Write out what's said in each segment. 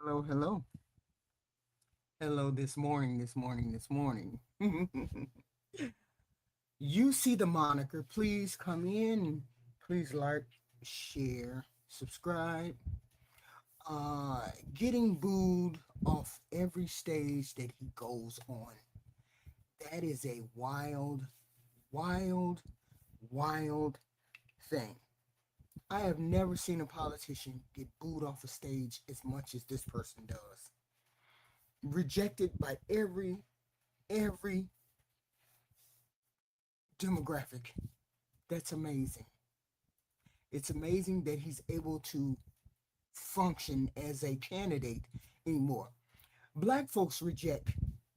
Hello, hello. Hello this morning. You see the moniker. Please come in. Please like, share, subscribe. Getting booed off every stage that he goes on. That is a wild, wild, wild thing. I have never seen a politician get booed off a stage as much as this person does. Rejected by every demographic. That's amazing. It's amazing that he's able to function as a candidate anymore. Black folks reject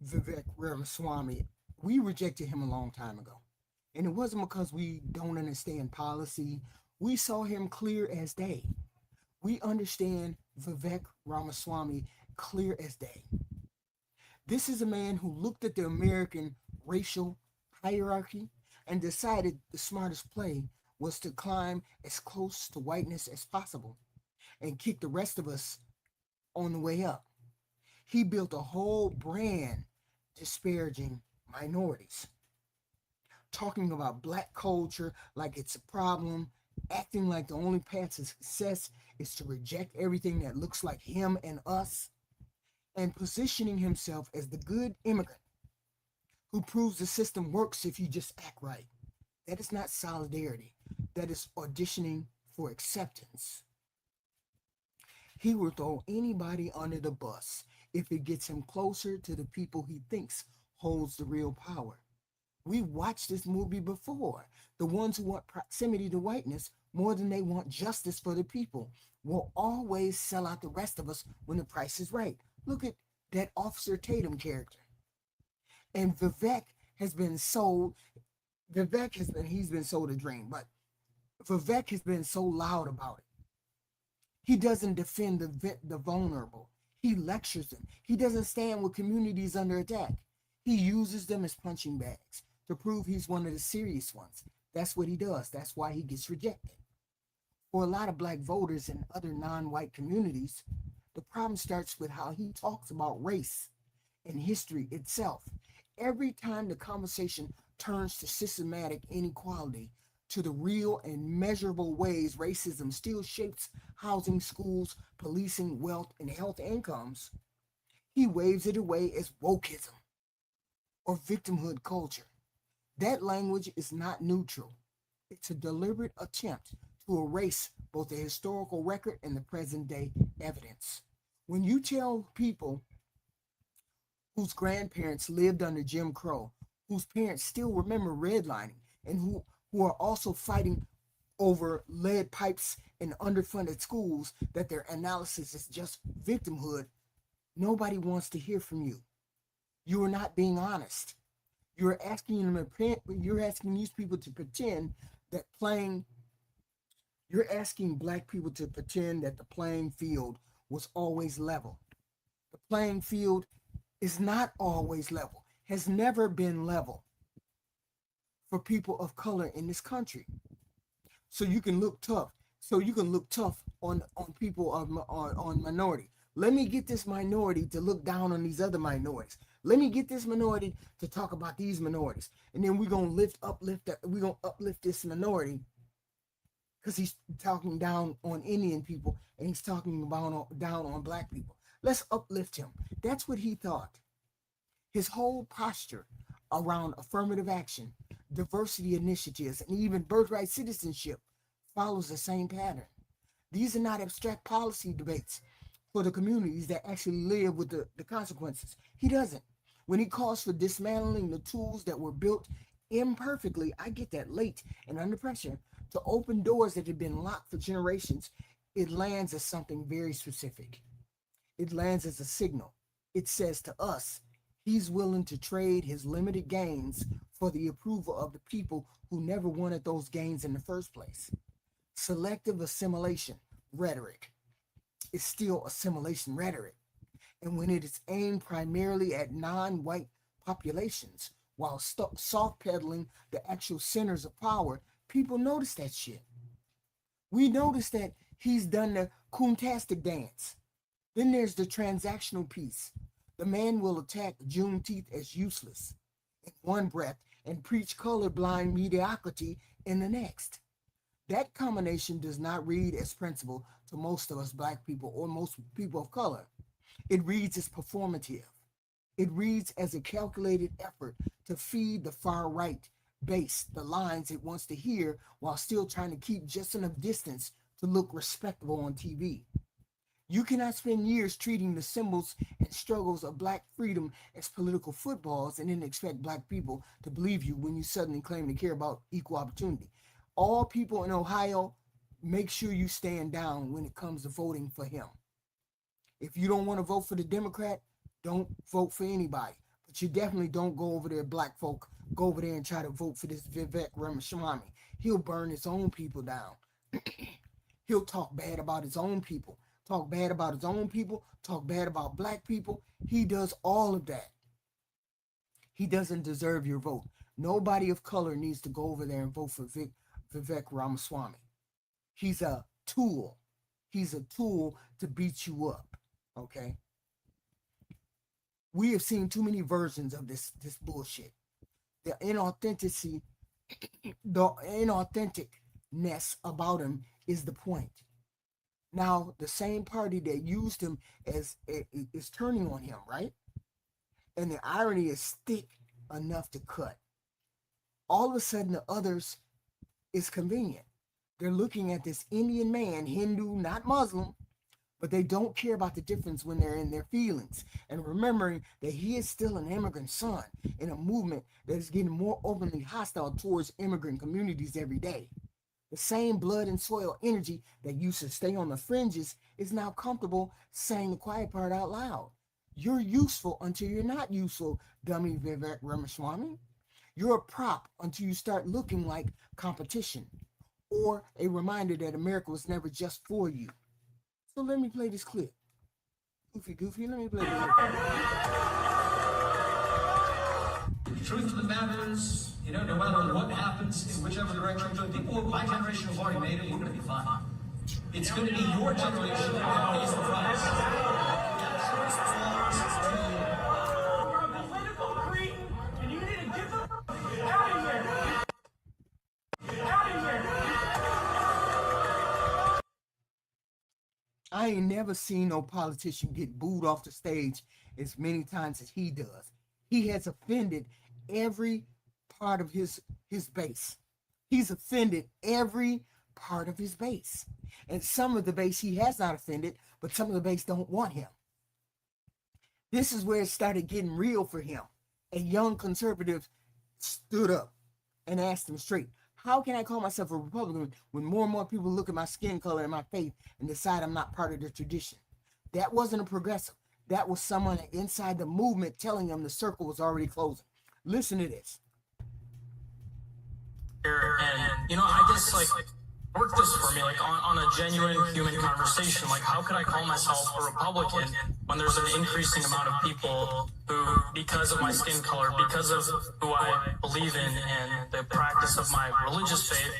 Vivek Ramaswamy. We rejected him a long time ago. And it wasn't because we don't understand policy. We saw him clear as day. We understand Vivek Ramaswamy clear as day. This is a man who looked at the American racial hierarchy and decided the smartest play was to climb as close to whiteness as possible and kick the rest of us on the way up. He built a whole brand disparaging minorities, talking about black culture like it's a problem, acting like the only path to success is to reject everything that looks like him and us, and positioning himself as the good immigrant who proves the system works if you just act right. That is not solidarity. That is auditioning for acceptance. He will throw anybody under the bus if it gets him closer to the people he thinks holds the real power. We watched this movie before. The ones who want proximity to whiteness more than they want justice for the people will always sell out the rest of us when the price is right. Look at that Officer Tatum character. And Vivek has been sold. He's been sold a dream, but Vivek has been so loud about it. He doesn't defend the vulnerable. He lectures them. He doesn't stand with communities under attack. He uses them as punching bags to prove he's one of the serious ones. That's what he does. That's why he gets rejected. For a lot of black voters and other non-white communities, the problem starts with how he talks about race and history itself. Every time the conversation turns to systematic inequality, to the real and measurable ways racism still shapes housing, schools, policing, wealth, and health incomes, he waves it away as wokeism or victimhood culture. That language is not neutral. It's a deliberate attempt to erase both the historical record and the present day evidence. When you tell people whose grandparents lived under Jim Crow, whose parents still remember redlining, and who are also fighting over lead pipes in underfunded schools, that their analysis is just victimhood, nobody wants to hear from you. You are not being honest. You're asking these people to pretend that you're asking black people to pretend that the playing field was always level. The playing field is not always level, has never been level for people of color in this country. So you can look tough. On people on minority. Let me get this minority to look down on these other minorities. Let me get this minority to talk about these minorities. And then we're gonna uplift this minority because he's talking down on Indian people and he's talking about down on black people. Let's uplift him. That's what he thought. His whole posture around affirmative action, diversity initiatives, and even birthright citizenship follows the same pattern. These are not abstract policy debates for the communities that actually live with the consequences. He doesn't. When he calls for dismantling the tools that were built imperfectly, I get that, late and under pressure, To open doors that had been locked for generations, it lands as something very specific. It lands as a signal. It says to us, he's willing to trade his limited gains for the approval of the people who never wanted those gains in the first place. Selective assimilation rhetoric is still assimilation rhetoric. And when it is aimed primarily at non-white populations while soft peddling the actual centers of power, people notice that shit. We notice that he's done the kewntastic dance. Then there's the transactional piece. The man will attack Juneteenth as useless in one breath and preach colorblind mediocrity in the next. That combination does not read as principle to most of us black people or most people of color. It reads as performative. It reads as a calculated effort to feed the far right base the lines it wants to hear while still trying to keep just enough distance to look respectable on TV. You cannot spend years treating the symbols and struggles of black freedom as political footballs and then expect black people to believe you when you suddenly claim to care about equal opportunity. All people in Ohio, make sure you stand down when it comes to voting for him. If you don't want to vote for the Democrat, don't vote for anybody. But you definitely don't go over there, black folk, go over there and try to vote for this Vivek Ramaswamy. He'll burn his own people down. He'll talk bad about his own people. Talk bad about his own people. Talk bad about black people. He does all of that. He doesn't deserve your vote. Nobody of color needs to go over there and vote for Vivek Ramaswamy. He's a tool. He's a tool to beat you up. Okay? We have seen too many versions of this bullshit. The inauthenticness about him is the point. Now, the same party that used him is turning on him, right? And the irony is thick enough to cut. All of a sudden, the others is convenient. They're looking at this Indian man, Hindu, not Muslim, but they don't care about the difference when they're in their feelings. And remembering that he is still an immigrant son in a movement that is getting more openly hostile towards immigrant communities every day. The same blood and soil energy that used to stay on the fringes is now comfortable saying the quiet part out loud. You're useful until you're not useful, dummy Vivek Ramaswamy. You're a prop until you start looking like competition or a reminder that America was never just for you. So let me play this clip. Goofy, let me play this clip. The truth of the matter is, no matter what happens in whichever direction, people of my generation have already made it, we're going to be fine. It's going to be your generation that pays the price. You're a political cretin, and you need to get the out of here. Out of here. I ain't never seen no politician get booed off the stage as many times as he does. He has offended every part of his base. He's offended every part of his base. And some of the base he has not offended, but some of the base don't want him. This is where it started getting real for him. A young conservative stood up and asked him straight, how can I call myself a Republican when more and more people look at my skin color and my faith and decide I'm not part of the tradition? That wasn't a progressive. That was someone inside the movement telling him the circle was already closing. Listen to this. And, I guess, work this for me, on a genuine human conversation. How could I call myself a Republican when there's an increasing amount of people who, because of my skin color, because of who I believe in and the practice of my religious faith,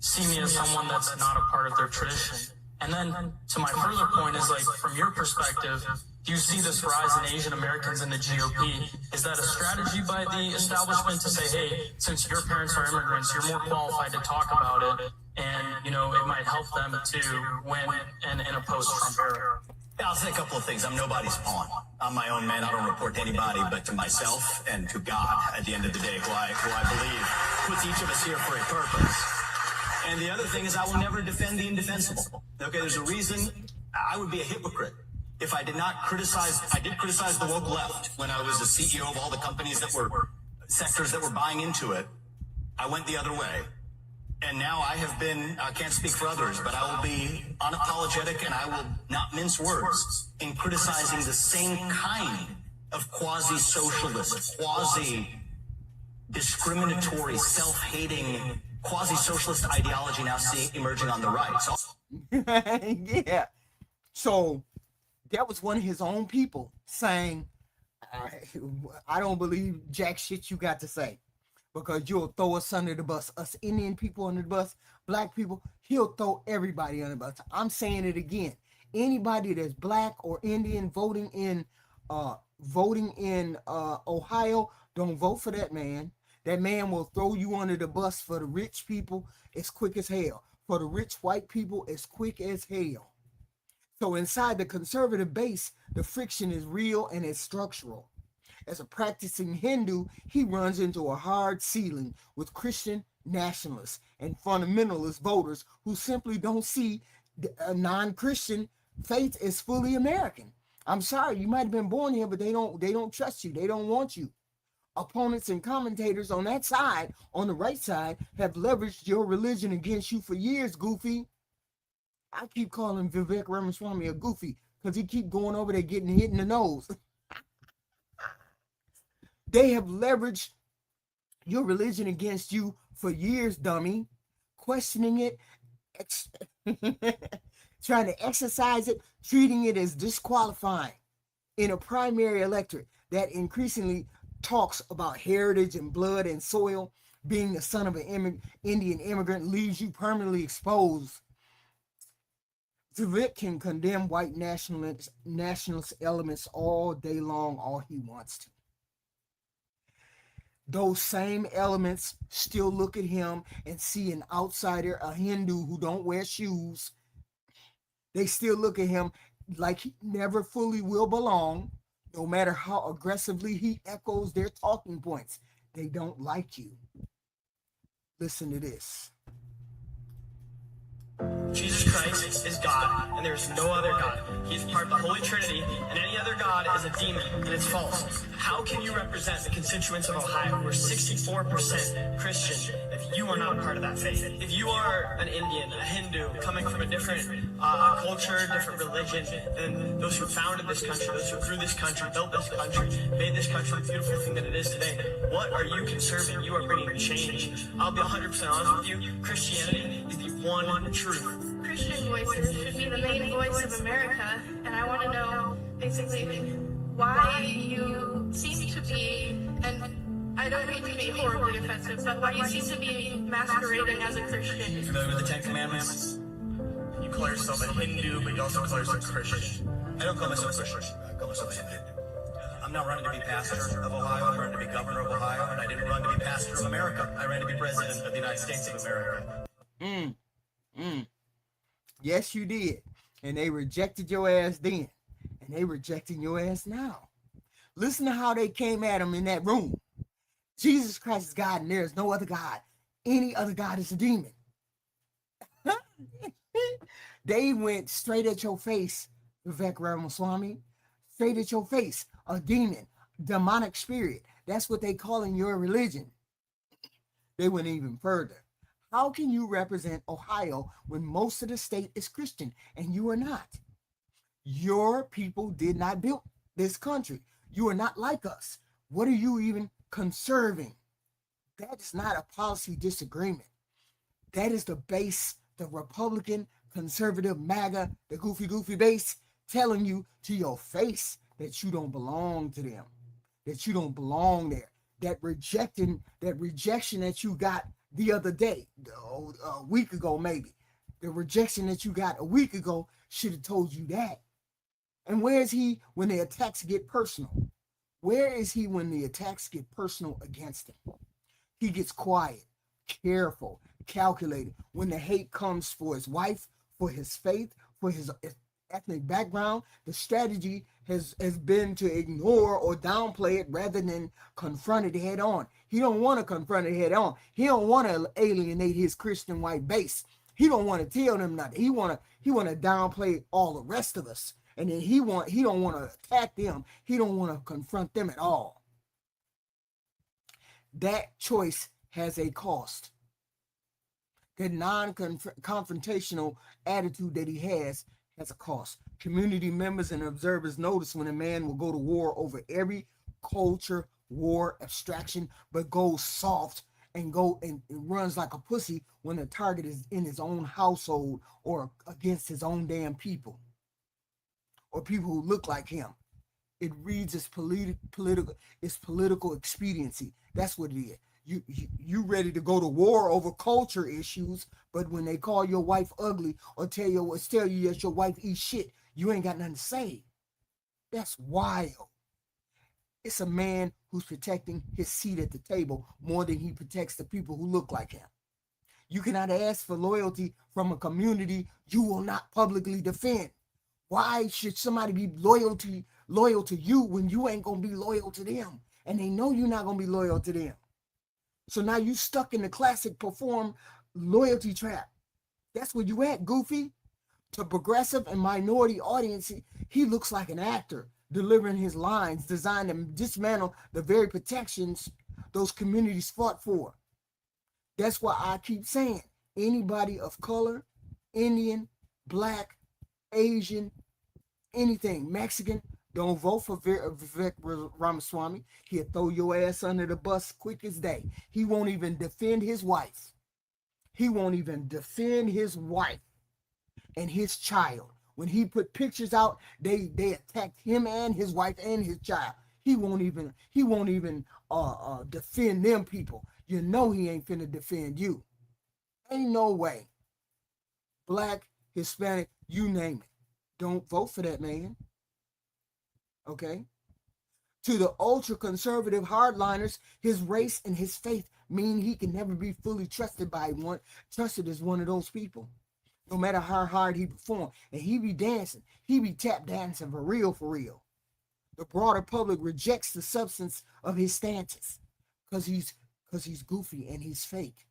see me as someone that's not a part of their tradition? And then, to my further point is, from your perspective, do you see this rise in Asian Americans in the GOP? Is that a strategy by the establishment to say, hey, since your parents are immigrants, you're more qualified to talk about it, and, it might help them to win in a post-Trump era? Yeah, I'll say a couple of things. I'm nobody's pawn. I'm my own man. I don't report to anybody but to myself and to God at the end of the day, who I believe puts each of us here for a purpose. And the other thing is I will never defend the indefensible. Okay, there's a reason I would be a hypocrite if I did not criticize. I did criticize the woke left when I was the CEO of all the companies that were sectors that were buying into it. I went the other way. And now I have been, I can't speak for others, but I will be unapologetic and I will not mince words in criticizing the same kind of quasi-socialist, quasi-discriminatory, self-hating, quasi-socialist ideology now emerging on the right. So Yeah. So that was one of his own people saying, I don't believe jack shit you got to say, because you'll throw us under the bus, us Indian people under the bus, black people, he'll throw everybody under the bus. I'm saying it again. Anybody that's black or Indian voting in Ohio, don't vote for that man. That man will throw you under the bus. For the rich people, it's quick as hell. For the rich white people, it's quick as hell. So inside the conservative base, the friction is real and it's structural. As a practicing Hindu, he runs into a hard ceiling with Christian nationalists and fundamentalist voters who simply don't see a non-Christian faith as fully American. I'm sorry, you might have been born here, but they don't trust you. They don't want you. Opponents and commentators on that side, on the right side, have leveraged your religion against you for years, Goofy. I keep calling Vivek Ramaswamy a goofy because he keep going over there getting hit in the nose. They have leveraged your religion against you for years, dummy, questioning it, trying to exercise it, treating it as disqualifying in a primary electorate that increasingly talks about heritage and blood and soil. Being the son of an Indian immigrant leaves you permanently exposed. Vivek can condemn white nationalist elements all day long, all he wants to. Those same elements still look at him and see an outsider, a Hindu who don't wear shoes. They still look at him like he never fully will belong, no matter how aggressively he echoes their talking points. They don't like you. Listen to this. Jesus Christ is God, and there is no other God. He is part of the Holy Trinity, and any other God is a demon, and it's false. How can you represent the constituents of Ohio who are 64% Christian if you are not a part of that faith? If you are an Indian, a Hindu, coming from a different culture, different religion than those who founded this country, those who grew this country, built this country, made this country the beautiful thing that it is today, what are you conserving? You are bringing change. I'll be 100% honest with you. Christianity is the one truth. Christian voices should be the main voice of America, and I want to know basically why you seem to be, and I don't mean to be horribly offensive, but why you seem to be masquerading as a Christian. familiar with the Ten Commandments? You call yourself a Hindu, but you also call yourself a Christian. I don't call myself Christian. I call myself a Hindu. I'm not running to be pastor of Ohio. I'm running to be governor of Ohio, and I didn't run to be pastor of America. I ran to be president of the United States of America. Yes, you did. And they rejected your ass then. And they rejecting your ass now. Listen to how they came at him in that room. Jesus Christ is God and there is no other God. Any other God is a demon. They went straight at your face, Vivek Ramaswamy. Straight at your face. A demon. Demonic spirit. That's what they call in your religion. They went even further. How can you represent Ohio when most of the state is Christian and you are not? Your people did not build this country. You are not like us. What are you even conserving? That is not a policy disagreement. That is the base, the Republican, conservative, MAGA, the goofy base, telling you to your face that you don't belong to them, that you don't belong there. That rejection that you got the other day, a week ago maybe, the rejection that you got a week ago should have told you that. And where is he when the attacks get personal? Where is he when the attacks get personal against him? He gets quiet, careful, calculated. When the hate comes for his wife, for his faith, for his ethnic background, the strategy has been to ignore or downplay it rather than confront it head on. He don't want to confront it head on. He don't want to alienate his Christian white base. He don't want to tell them nothing. He want to downplay all the rest of us. And then he don't want to attack them. He don't want to confront them at all. That choice has a cost. That non-confrontational attitude that he has a cost. Community members and observers notice when a man will go to war over every culture war abstraction, but goes soft and runs like a pussy when the target is in his own household or against his own damn people or people who look like him. It reads as political expediency. That's what it is. You ready to go to war over culture issues, but when they call your wife ugly or tell you that your wife eats shit, you ain't got nothing to say. That's wild. It's a man who's protecting his seat at the table more than he protects the people who look like him. You cannot ask for loyalty from a community you will not publicly defend. Why should somebody be loyal to you when you ain't gonna be loyal to them? And they know you're not gonna be loyal to them. So now you stuck in the classic perform loyalty trap. That's where you at, goofy. To progressive and minority audience, he looks like an actor delivering his lines designed to dismantle the very protections those communities fought for. That's why I keep saying anybody of color, Indian, Black, Asian, anything, Mexican, don't vote for Vivek Ramaswamy. He'll throw your ass under the bus quick as day. He won't even defend his wife. He won't even defend his wife and his child. When he put pictures out, they attacked him and his wife and his child. He won't even defend them people. You know he ain't finna defend you. Ain't no way. Black, Hispanic, you name it. Don't vote for that man. Okay? To the ultra-conservative hardliners, his race and his faith mean he can never be fully trusted as one of those people. No matter how hard he perform. And he be dancing. He be tap dancing for real, for real. The broader public rejects the substance of his stances because he's goofy and he's fake.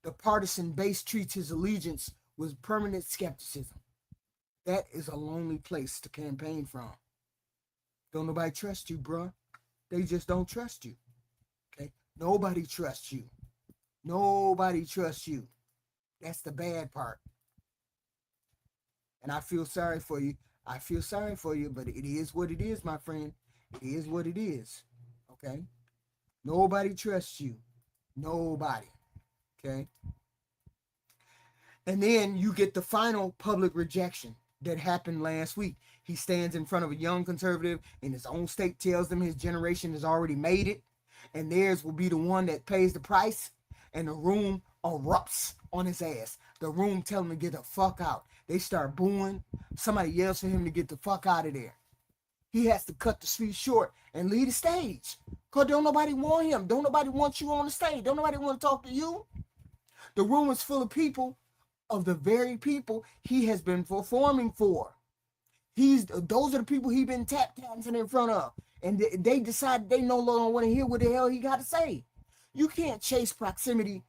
The partisan base treats his allegiance with permanent skepticism. That is a lonely place to campaign from. Don't nobody trust you, bruh. They just don't trust you. Okay? Nobody trusts you. Nobody trusts you. That's the bad part. And I feel sorry for you. I feel sorry for you, but it is what it is, my friend. It is what it is. Okay? Nobody trusts you. Nobody. Okay? And then you get the final public rejection that happened last week. He stands in front of a young conservative in his own state, tells them his generation has already made it, and theirs will be the one that pays the price, and the room erupts on his ass. The room tell him to get the fuck out. They start booing. Somebody yells for him to get the fuck out of there. He has to cut the speech short and leave the stage. Because don't nobody want him. Don't nobody want you on the stage. Don't nobody want to talk to you. The room is full of people, of the very people he has been performing for. Those are the people he's been tap dancing in front of. And they decide they no longer want to hear what the hell he got to say. You can't chase proximity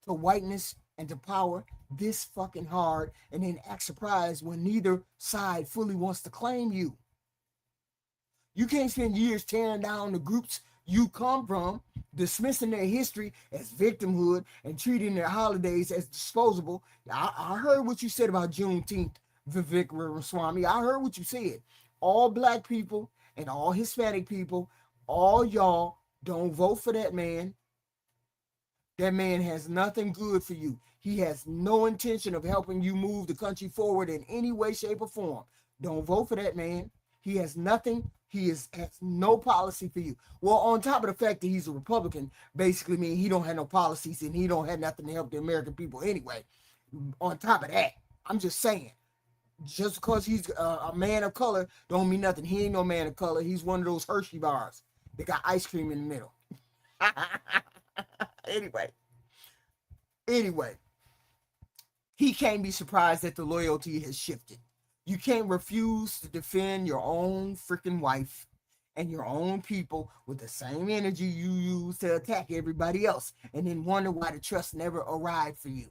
to whiteness and to power this fucking hard and then act surprised when neither side fully wants to claim you. You can't spend years tearing down the groups you come from, dismissing their history as victimhood and treating their holidays as disposable. I heard what you said about Juneteenth, Vivek Ramaswamy. I heard what you said. All black people and all Hispanic people, all y'all don't vote for that man. That man has nothing good for you. He has no intention of helping you move the country forward in any way, shape, or form. Don't vote for that man. He has nothing. He has no policy for you. Well, on top of the fact that he's a Republican, basically mean he don't have no policies and he don't have nothing to help the American people anyway. On top of that, I'm just saying, just because he's a man of color don't mean nothing. He ain't no man of color. He's one of those Hershey bars that got ice cream in the middle. Anyway, he can't be surprised that the loyalty has shifted. You can't refuse to defend your own freaking wife and your own people with the same energy you use to attack everybody else and then wonder why the trust never arrived for you.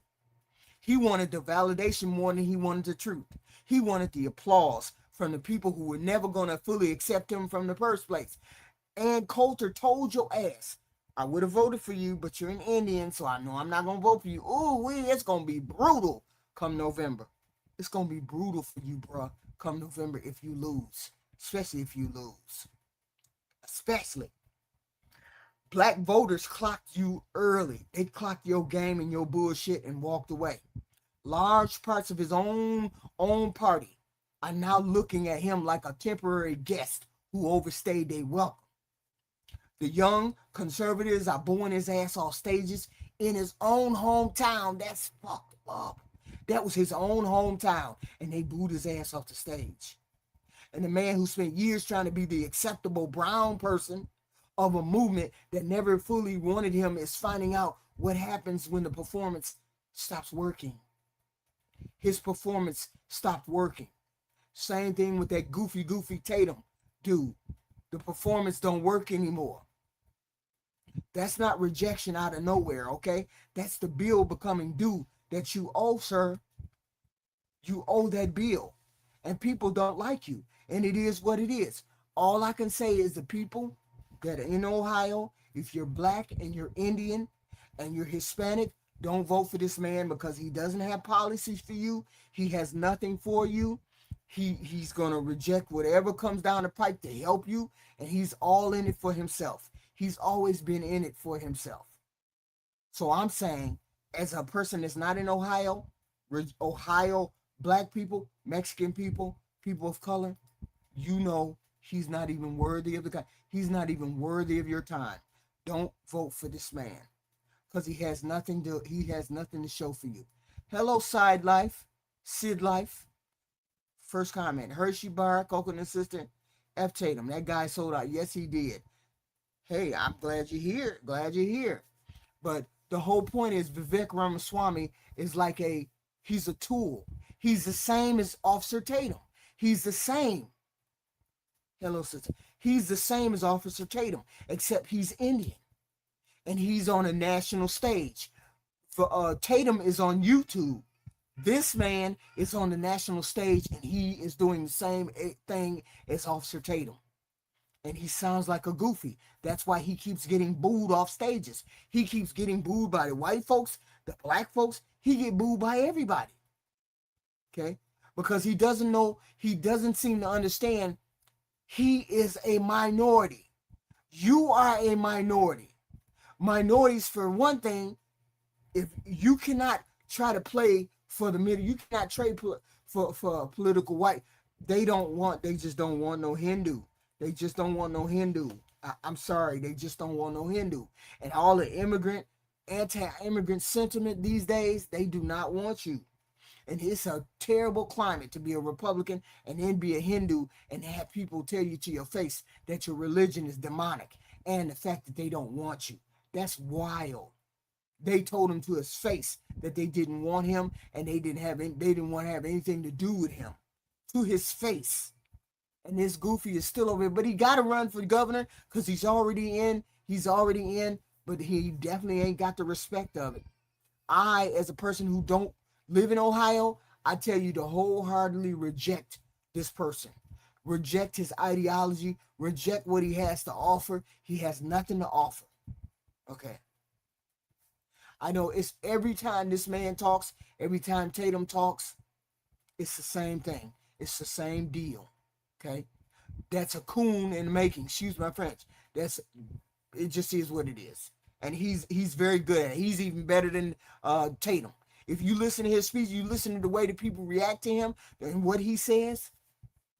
He wanted the validation more than he wanted the truth. He wanted the applause from the people who were never going to fully accept him from the first place. And Coulter told your ass, I would have voted for you, but you're an Indian, so I know I'm not gonna vote for you. Ooh, it's gonna be brutal come November. It's gonna be brutal for you, bruh, come November if you lose. Especially if you lose. Especially. Black voters clocked you early. They clocked your game and your bullshit and walked away. Large parts of his own party are now looking at him like a temporary guest who overstayed their welcome. The young conservatives are booing his ass off stages in his own hometown. That's fucked up. That was his own hometown, and they booed his ass off the stage. And the man who spent years trying to be the acceptable brown person of a movement that never fully wanted him is finding out what happens when the performance stops working. His performance stopped working. Same thing with that goofy Tatum dude. The performance don't work anymore. That's not rejection out of nowhere, okay? That's the bill becoming due that you owe, sir. You owe that bill. And people don't like you. And it is what it is. All I can say is the people that are in Ohio, if you're black and you're Indian and you're Hispanic, don't vote for this man because he doesn't have policies for you. He has nothing for you. He's going to reject whatever comes down the pipe to help you, and he's all in it for himself. He's always been in it for himself. So I'm saying, as a person that's not in Ohio, Ohio black people, Mexican people, people of color, you know he's not even worthy of he's not even worthy of your time. Don't vote for this man because he has nothing to show for you. Hello, Side Life, Sid Life. First comment, Hershey Bar, Coconut Assistant, F. Tatum. That guy sold out. Yes, he did. Hey, I'm glad you're here. Glad you're here. But the whole point is Vivek Ramaswamy is like he's a tool. He's the same as Officer Tatum. He's the same. Hello, sister. He's the same as Officer Tatum, except he's Indian. And he's on a national stage. For Tatum is on YouTube. This man is on the national stage and he is doing the same thing as Officer Tatum. And he sounds like a goofy. That's why he keeps getting booed off stages. He keeps getting booed by the white folks, the black folks. He get booed by everybody. Okay? Because he doesn't seem to understand he is a minority. You are a minority. Minorities, for one thing, if you cannot try to play for the middle, you cannot trade for political white. They just don't want no Hindu. They just don't want no Hindu. I'm sorry, they just don't want no Hindu. And all the anti-immigrant sentiment these days, they do not want you. And it's a terrible climate to be a Republican and then be a Hindu and have people tell you to your face that your religion is demonic and the fact that they don't want you. That's wild. They told him to his face that they didn't want him and they didn't want to have anything to do with him. To his face. And this goofy is still over here, but he got to run for governor because he's already in, but he definitely ain't got the respect of it. I, as a person who don't live in Ohio, I tell you to wholeheartedly reject this person. Reject his ideology, reject what he has to offer. He has nothing to offer. Okay. I know it's every time this man talks, every time Tatum talks, it's the same thing. It's the same deal. Okay, that's a coon in the making. Excuse my French. It just is what it is, and he's very good at it. He's even better than Tatum. If you listen to his speech, you listen to the way that people react to him and what he says,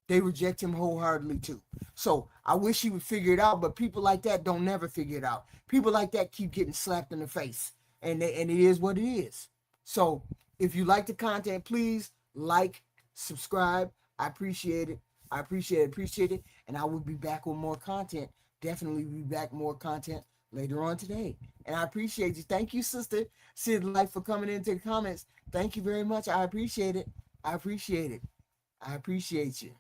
they reject him wholeheartedly too. So I wish he would figure it out, but people like that don't never figure it out. People like that keep getting slapped in the face, and it is what it is. So if you like the content, please like, subscribe. I appreciate it. I appreciate it. And I will be back with more content. Definitely be back more content later on today. And I appreciate you. Thank you, Sister Sid Life, for coming into the comments. Thank you very much. I appreciate it. I appreciate it. I appreciate you.